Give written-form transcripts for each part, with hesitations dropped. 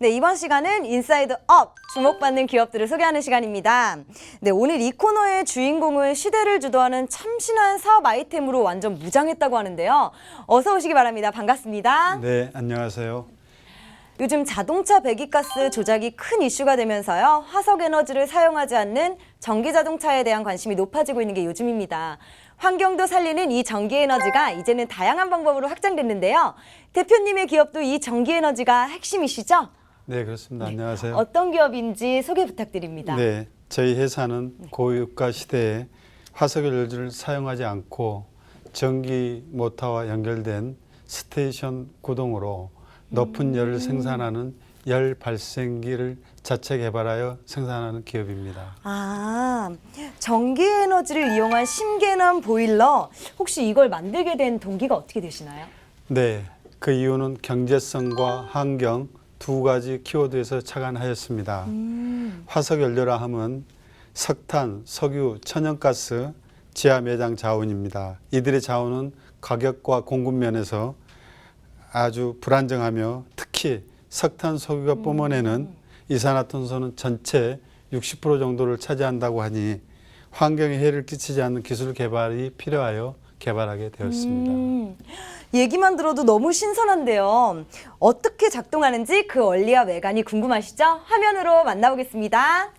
네, 이번 시간은 인사이드 업! 주목받는 기업들을 소개하는 시간입니다. 네, 오늘 이 코너의 주인공은 시대를 주도하는 참신한 사업 아이템으로 완전 무장했다고 하는데요. 어서 오시기 바랍니다. 반갑습니다. 네, 안녕하세요. 요즘 자동차 배기가스 조작이 큰 이슈가 되면서요. 화석에너지를 사용하지 않는 전기자동차에 대한 관심이 높아지고 있는 게 요즘입니다. 환경도 살리는 이 전기에너지가 이제는 다양한 방법으로 확장됐는데요. 대표님의 기업도 이 전기에너지가 핵심이시죠? 네, 그렇습니다. 안녕하세요. 어떤 기업인지 소개 부탁드립니다. 네, 저희 회사는 고유가 시대에 화석연료를 사용하지 않고 전기 모터와 연결된 스테이션 구동으로 높은 열을 생산하는 열 발생기를 자체 개발하여 생산하는 기업입니다. 아, 전기에너지를 이용한 신개념 보일러. 혹시 이걸 만들게 된 동기가 어떻게 되시나요? 네, 그 이유는 경제성과 환경 두 가지 키워드에서 착안하였습니다. 화석연료라 하면 석탄, 석유, 천연가스, 지하 매장 자원입니다. 이들의 자원은 가격과 공급 면에서 아주 불안정하며 특히 석탄, 석유가 뿜어내는 이산화탄소는 전체 60% 정도를 차지한다고 하니 환경에 해를 끼치지 않는 기술 개발이 필요하여 개발하게 되었습니다. 얘기만 들어도 너무 신선한데요. 어떻게 작동하는지 그 원리와 외관이 궁금하시죠? 화면으로 만나보겠습니다.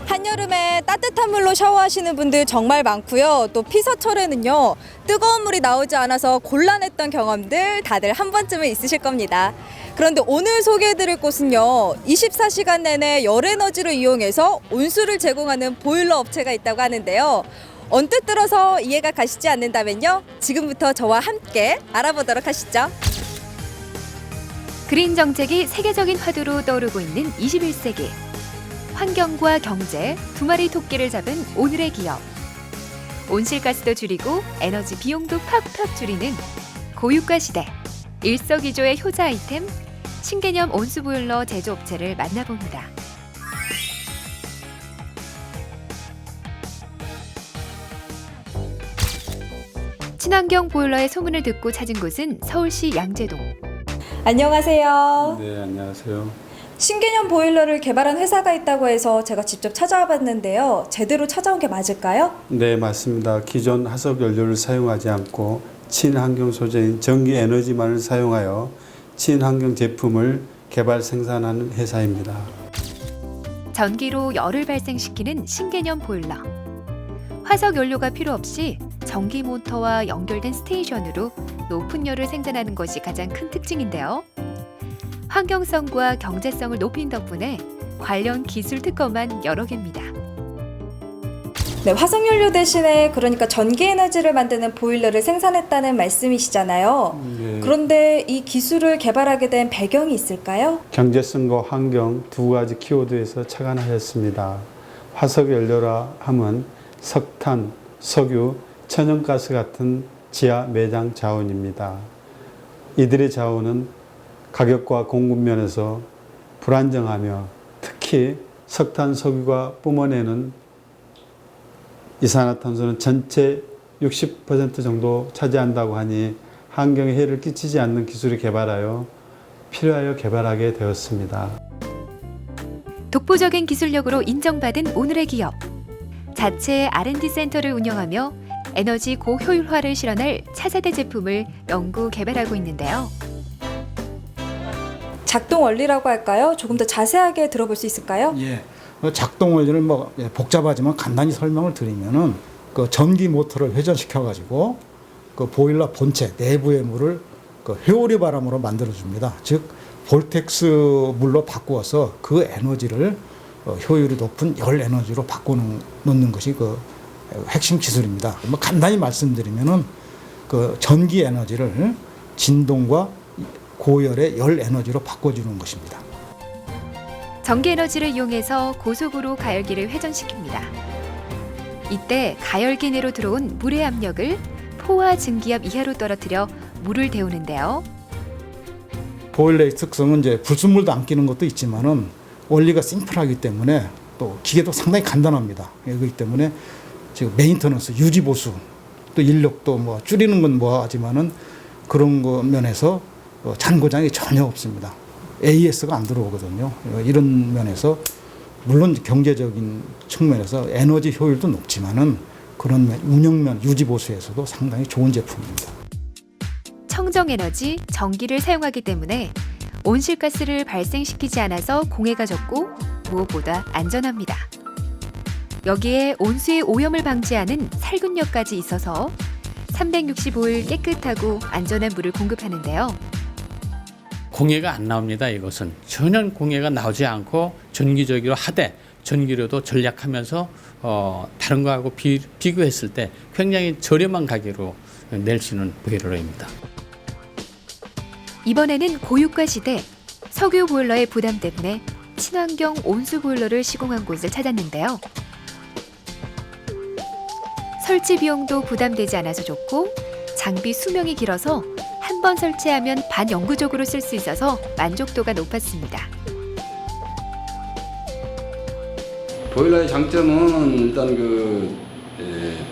한여름에 따뜻한 물로 샤워하시는 분들 정말 많고요. 또 피서철에는요, 뜨거운 물이 나오지 않아서 곤란했던 경험들 다들 한 번쯤은 있으실 겁니다. 그런데 오늘 소개해드릴 곳은요, 24시간 내내 열에너지를 이용해서 온수를 제공하는 보일러 업체가 있다고 하는데요. 언뜻 들어서 이해가 가시지 않는다면요, 지금부터 저와 함께 알아보도록 하시죠. 그린 정책이 세계적인 화두로 떠오르고 있는 21세기. 환경과 경제 두 마리 토끼를 잡은 오늘의 기업. 온실가스도 줄이고 에너지 비용도 팍팍 줄이는 고유가 시대. 일석이조의 효자 아이템 신개념 온수보일러 제조업체를 만나봅니다. 친환경 보일러의 소문을 듣고 찾은 곳은 서울시 양재동. 안녕하세요. 네, 안녕하세요. 신개념 보일러를 개발한 회사가 있다고 해서 제가 직접 찾아와 봤는데요. 제대로 찾아온 게 맞을까요? 네, 맞습니다. 기존 화석연료를 사용하지 않고 친환경 소재인 전기에너지만을 사용하여 친환경 제품을 개발 생산하는 회사입니다. 전기로 열을 발생시키는 신개념 보일러. 화석 연료가 필요 없이 전기 모터와 연결된 스테이션으로 높은 열을 생산하는 것이 가장 큰 특징인데요. 환경성과 경제성을 높인 덕분에 관련 기술 특허만 여러 개입니다. 네, 화석연료 대신에 그러니까 전기에너지를 만드는 보일러를 생산했다는 말씀이시잖아요. 네. 그런데 이 기술을 개발하게 된 배경이 있을까요? 경제성과 환경 두 가지 키워드에서 착안하였습니다. 화석연료라 하면 석탄, 석유, 천연가스 같은 지하 매장 자원입니다. 이들의 자원은 가격과 공급 면에서 불안정하며 특히 석탄, 석유가 뿜어내는 이산화탄소는 전체 60% 정도 차지한다고 하니 환경에 해를 끼치지 않는 기술을 개발하여 필요하여 개발하게 되었습니다. 독보적인 기술력으로 인정받은 오늘의 기업. 자체 R&D 센터를 운영하며 에너지 고효율화를 실현할 차세대 제품을 연구 개발하고 있는데요. 작동 원리라고 할까요? 조금 더 자세하게 들어볼 수 있을까요? 예. 작동 원리를 복잡하지만 간단히 설명을 드리면은 그 전기 모터를 회전시켜 가지고 그 보일러 본체 내부의 물을 그 회오리 바람으로 만들어 줍니다. 즉 볼텍스 물로 바꾸어서 그 에너지를 효율이 높은 열 에너지로 바꿔놓는 것이 그 핵심 기술입니다. 간단히 말씀드리면은 그 전기 에너지를 진동과 고열의 열 에너지로 바꿔주는 것입니다. 전기 에너지를 이용해서 고속으로 가열기를 회전시킵니다. 이때 가열기 내로 들어온 물의 압력을 포화 증기압 이하로 떨어뜨려 물을 데우는데요. 보일러의 특성은 이제 불순물도 안 끼는 것도 있지만은 원리가 심플하기 때문에 또 기계도 상당히 간단합니다. 그렇기 때문에 지금 메인터넌스 유지 보수 또 인력도 뭐 줄이는 건 뭐하지만은 그런 거 면에서 잔고장이 전혀 없습니다. AS가 안 들어오거든요. 이런 면에서 물론 경제적인 측면에서 에너지 효율도 높지만은 그런 운영면 유지 보수에서도 상당히 좋은 제품입니다. 청정에너지, 전기를 사용하기 때문에 온실가스를 발생시키지 않아서 공해가 적고 무엇보다 안전합니다. 여기에 온수의 오염을 방지하는 살균력까지 있어서 365일 깨끗하고 안전한 물을 공급하는데요. 공해가 안 나옵니다. 이것은 전혀 공해가 나오지 않고 전기적으로 하되 전기료도 절약하면서 다른 거하고 비교했을 때 굉장히 저렴한 가격으로 낼 수 있는 보일러입니다. 이번에는 고유가 시대 석유 보일러의 부담 때문에 친환경 온수 보일러를 시공한 곳을 찾았는데요. 설치 비용도 부담되지 않아서 좋고 장비 수명이 길어서 한 번 설치하면 반영구적으로 쓸 수 있어서 만족도가 높았습니다. 보일러의 장점은 일단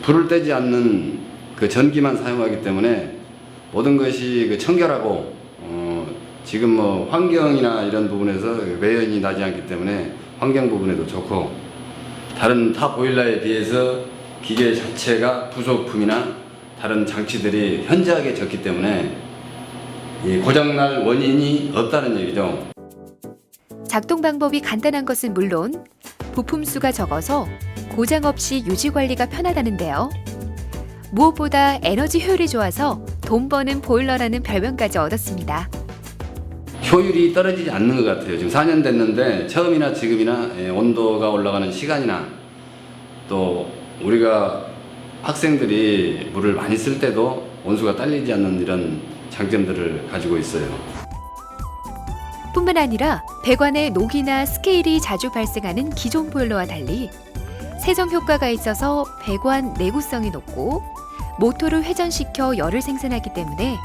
불을 떼지 않는 그 전기만 사용하기 때문에 모든 것이 청결하고 지금 뭐 환경이나 이런 부분에서 매연이 나지 않기 때문에 환경 부분에도 좋고 다른 타 보일러에 비해서 기계 자체가 부속품이나 다른 장치들이 현저하게 적기 때문에 이 고장날 원인이 없다는 얘기죠. 작동 방법이 간단한 것은 물론 부품 수가 적어서 고장 없이 유지 관리가 편하다는데요. 무엇보다 에너지 효율이 좋아서 돈 버는 보일러라는 별명까지 얻었습니다. 효율이 떨어지지 않는 것 같아요. 지금 4년 됐는데 처음이나 지금이나 온도가 올라가는 시간이나 또 우리가 학생들이 물을 많이 쓸 때도 온수가 딸리지 않는 이런 장점들을 가지고 있어요. 뿐만 아니라 배관에 녹이나 스케일이 자주 발생하는 기존 보일러와 달리 세정 효과가 있어서 배관 내구성이 높고 모터를 회전시켜 열을 생산하기 때문에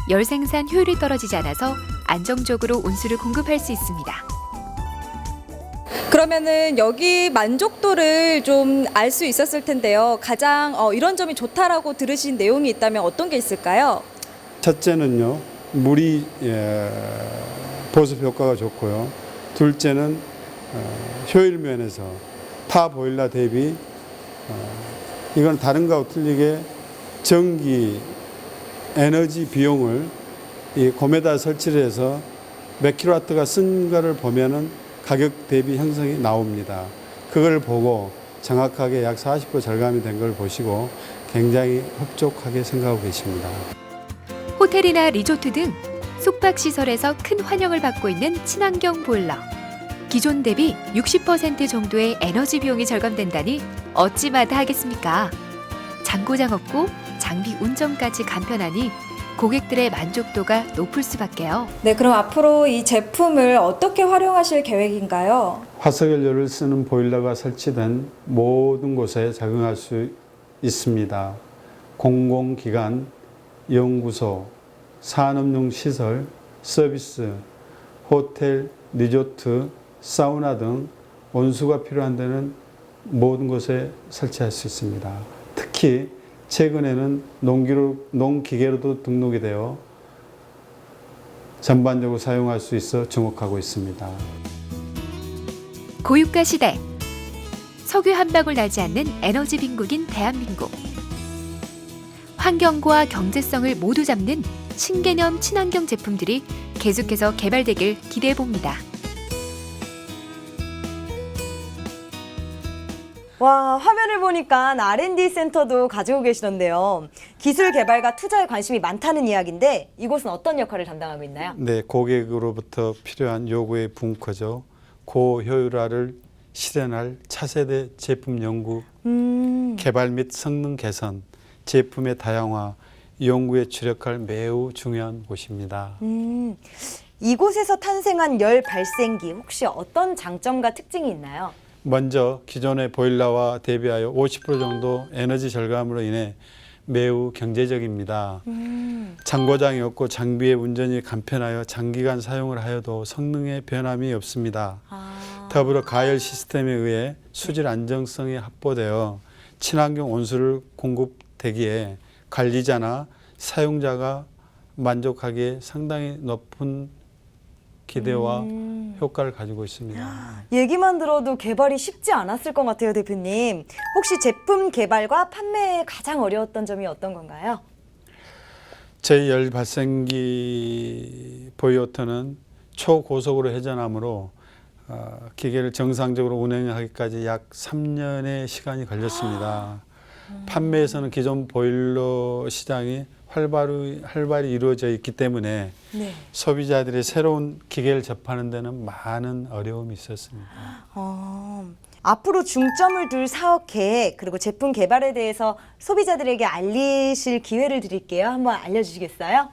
열 생산 효율이 떨어지지 않아서 안정적으로 온수를 공급할 수 있습니다. 그러면은 여기 만족도를 좀 알 수 있었을 텐데요. 가장 이런 점이 좋다라고 들으신 내용이 있다면 어떤 게 있을까요? 첫째는요, 물이 보습 효과가 좋고요. 둘째는 효율 면에서 타 보일러 대비 이건 다른 거하고 틀리게 전기 에너지 비용을 이 곰에다 설치를 해서 몇 킬로와트가 쓴 거를 보면은 가격 대비 형성이 나옵니다. 그걸 보고 정확하게 약 40% 절감이 된 걸 보시고 굉장히 흡족하게 생각하고 계십니다. 호텔이나 리조트 등 숙박시설에서 큰 환영을 받고 있는 친환경 보일러. 기존 대비 60% 정도의 에너지 비용이 절감된다니 어찌 마다하겠습니까? 잔고장 없고 장비 운전까지 간편하니 고객들의 만족도가 높을 수밖에요. 네, 그럼 앞으로 이 제품을 어떻게 활용하실 계획인가요? 화석연료를 쓰는 보일러가 설치된 모든 곳에 적용할 수 있습니다. 공공기관, 연구소, 산업용 시설, 서비스, 호텔, 리조트, 사우나 등 온수가 필요한 데는 모든 곳에 설치할 수 있습니다. 특히 최근에는 농기계로도 등록이 되어 전반적으로 사용할 수 있어 주목하고 있습니다. 고유가 시대. 석유 한 방울 나지 않는 에너지 빈국인 대한민국. 환경과 경제성을 모두 잡는 신개념 친환경 제품들이 계속해서 개발되길 기대해 봅니다. 와, 화면을 보니까 R&D 센터도 가지고 계시던데요. 기술 개발과 투자에 관심이 많다는 이야기인데 이곳은 어떤 역할을 담당하고 있나요? 네, 고객으로부터 필요한 요구의 붕커죠. 고효율화를 실현할 차세대 제품 연구, 개발 및 성능 개선, 제품의 다양화, 연구에 주력할 매우 중요한 곳입니다. 이곳에서 탄생한 열 발생기 혹시 어떤 장점과 특징이 있나요? 먼저 기존의 보일러와 대비하여 50% 정도 에너지 절감으로 인해 매우 경제적입니다. 잔고장이 없고 장비의 운전이 간편하여 장기간 사용을 하여도 성능에 변함이 없습니다. 더불어 가열 시스템에 의해 수질 안정성이 확보되어 친환경 온수를 공급되기에 관리자나 사용자가 만족하기에 상당히 높은 기대와 효과를 가지고 있습니다. 얘기만 들어도 개발이 쉽지 않았을 것 같아요, 대표님. 혹시 제품 개발과 판매에 가장 어려웠던 점이 어떤 건가요? 제2열 발생기 보이오터는 초고속으로 회전하므로 기계를 정상적으로 운행하기까지 약 3년의 시간이 걸렸습니다. 판매에서는 기존 보일러 시장이 활발히 이루어져 있기 때문에 네. 소비자들이 새로운 기계를 접하는 데는 많은 어려움이 있었습니다. 앞으로 중점을 둘 사업 계획 그리고 제품 개발에 대해서 소비자들에게 알리실 기회를 드릴게요. 한번 알려주시겠어요?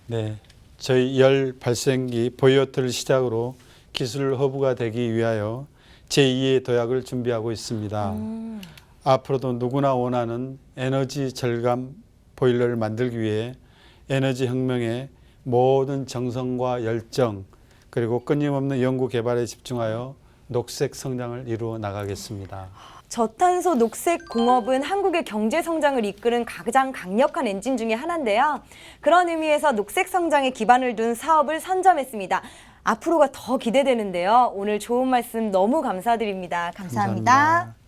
네, 저희 열 발생기 보이오터를 시작으로 기술 허브가 되기 위하여 제2의 도약을 준비하고 있습니다. 앞으로도 누구나 원하는 에너지 절감 보일러를 만들기 위해 에너지 혁명에 모든 정성과 열정 그리고 끊임없는 연구 개발에 집중하여 녹색 성장을 이루어 나가겠습니다. 저탄소 녹색 공업은 한국의 경제 성장을 이끄는 가장 강력한 엔진 중에 하나인데요. 그런 의미에서 녹색 성장에 기반을 둔 사업을 선점했습니다. 앞으로가 더 기대되는데요. 오늘 좋은 말씀 너무 감사드립니다. 감사합니다. 감사합니다.